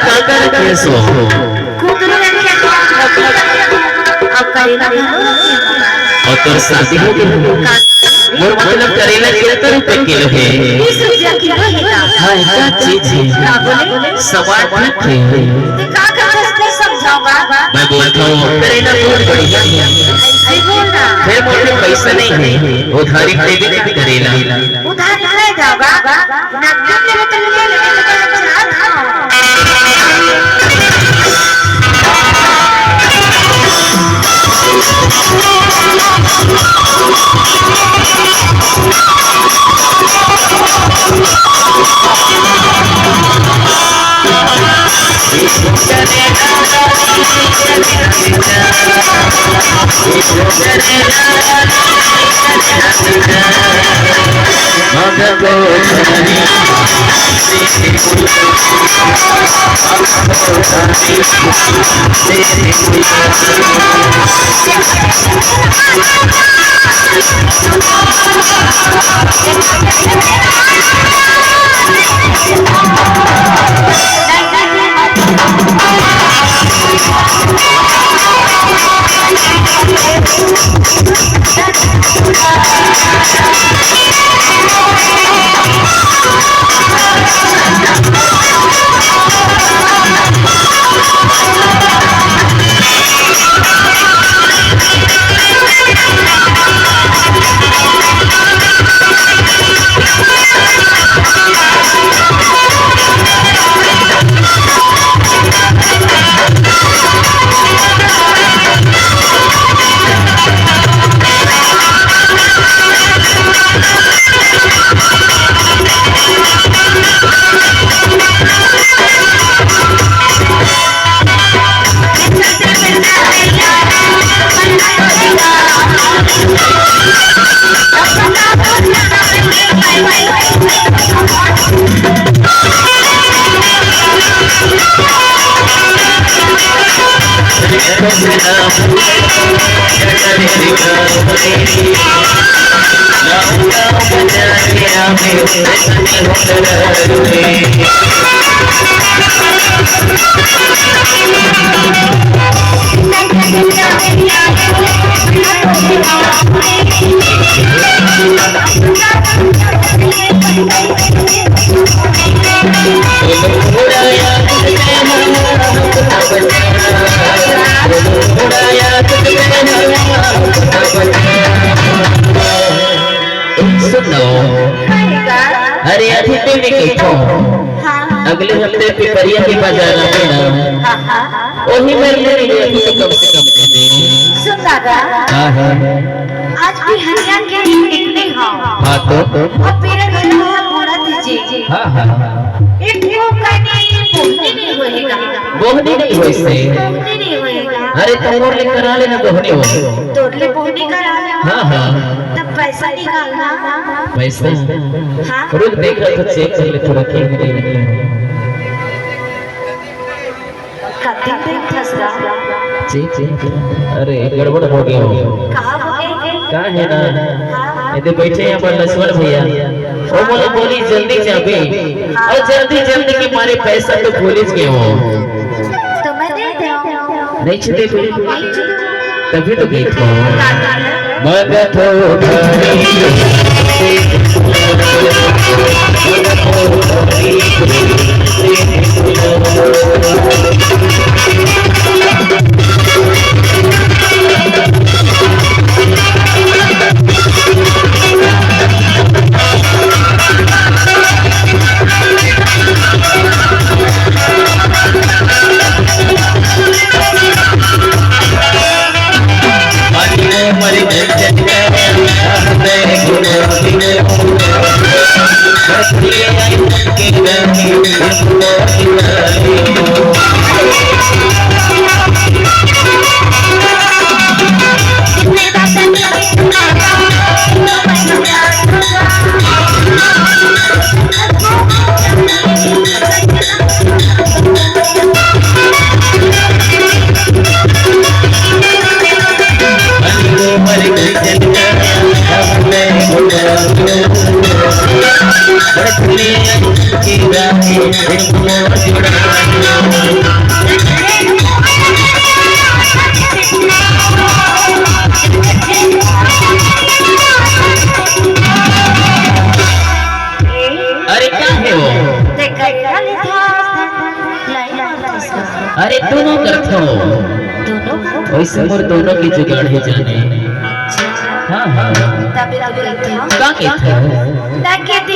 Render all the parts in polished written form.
काका रखे सो कुतरो रखे तो अब करेला और तोर शादी हो गई मोर मतलब करेला कितना रुपए किलो है 20 रुपया किलो है हां क्या चीज है क्या बोले सवाल ठीक है तो काका कैसे समझाऊंगा मैं बोलता हूँ करेला बहुत बढ़िया है ऐसे बोलना फिर मोटे पैसा नहीं है उधारी पे भी करेला उधारी ले जावा नकद ले तो ले ले अरे अभी तो नहीं कहता अगले हफ्ते पिपरिया के बाजार में ना वही महीने में अभी तो कम से कम कर दे सुन दादा हां हां आज भी हरिया के निकले हो हां तो और मेरे घर में पूरा दीजिए हां हां एक को कहने बोलने नहीं होएगा बोहनी नहीं होई से बोलने नहीं होएगा अरे तुम और ले करा लेना बोहनी हो तोड़ले बोहनी करा ले हां हां तब पैसा निकालना पैसा हां रुक देख रहा था चेक कर ले थोड़ा के नहीं कति दिन फंसा चेक अरे गड़बड़ हो गया कहां हो गए का है ना इधर बैठे हैं पर लक्ष्मण भैया वो बोली जल्दी जाबे और जल्दी जल्दी के मारे पैसा तो पुलिस के हो तो मैं दे दूं नहीं छते तभी तो गई थो मगध Let's अरे क्या है वो? अरे दोनों करते हो वैसे मोर दोनों की जुगाड़ है जाने। हाँ हाँ क्या कहते हो?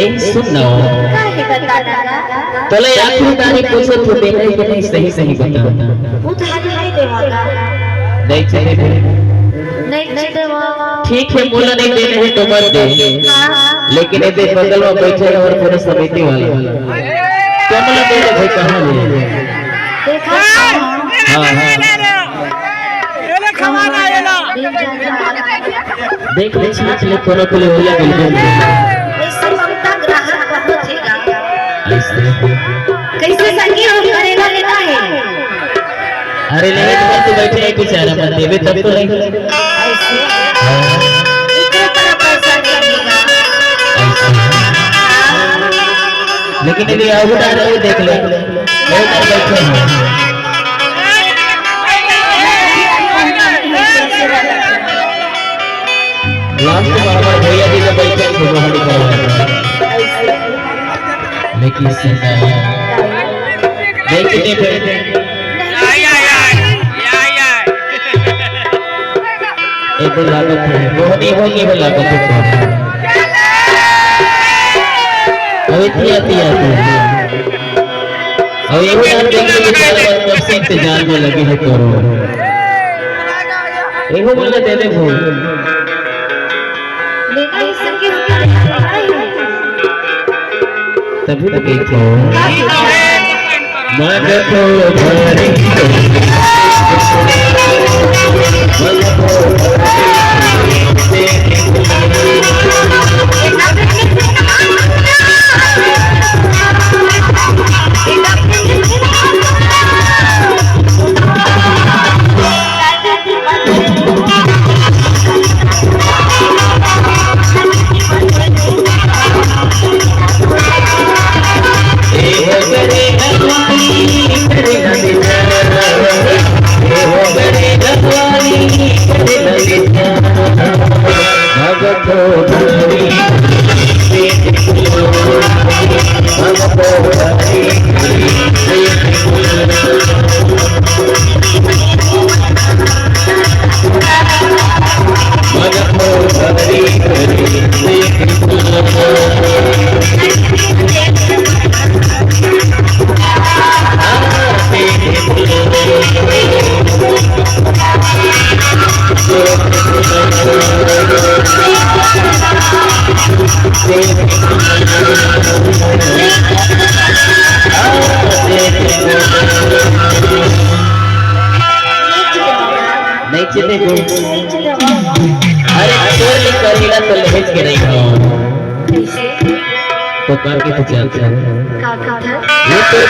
सुनो तोले आखिर तारी पूछो तो देखे कि नहीं सही सही बता वो तो हाथ नहीं देवागा नहीं चले नहीं देवागा ठीक है बोला नहीं दे रहे तो मत दे लेकिन ये बगल में बैठे और पूरे समिति वाले क्या बोला दे रहे भाई कहां ले देखा हां ये खवाना ये ला देख ले छाछ ले कोनो को ले होला बिल्कुल ऐसे ममता ग्राहक बहुत हैगा कैसे संगी हो करेगा लेता है अरे ले तो बैठे एक बेचारा मत देवे तब तो नहीं ऐसे इतने तरह पैसा लगेगा लेकिन यदि आउट आ रहे देख ले वो बैठे हैं लास्ट बाबा भैया जी ने बैठे छोड़वाड़ी करवाया लेकिन सुना लेकिन ये एक लागत है मोहनी होगी वो लागत है अब इतनी आती अब ये भी आप देख लीजिए चार बार कब से इंतजार में लगे हैं करो एक बोल दे दे भूल तभी तो कहते हो मन को भरी नहीं चले अरे तो लहेज के नहीं हो कैसे तो करके तो चलते हैं का ये तो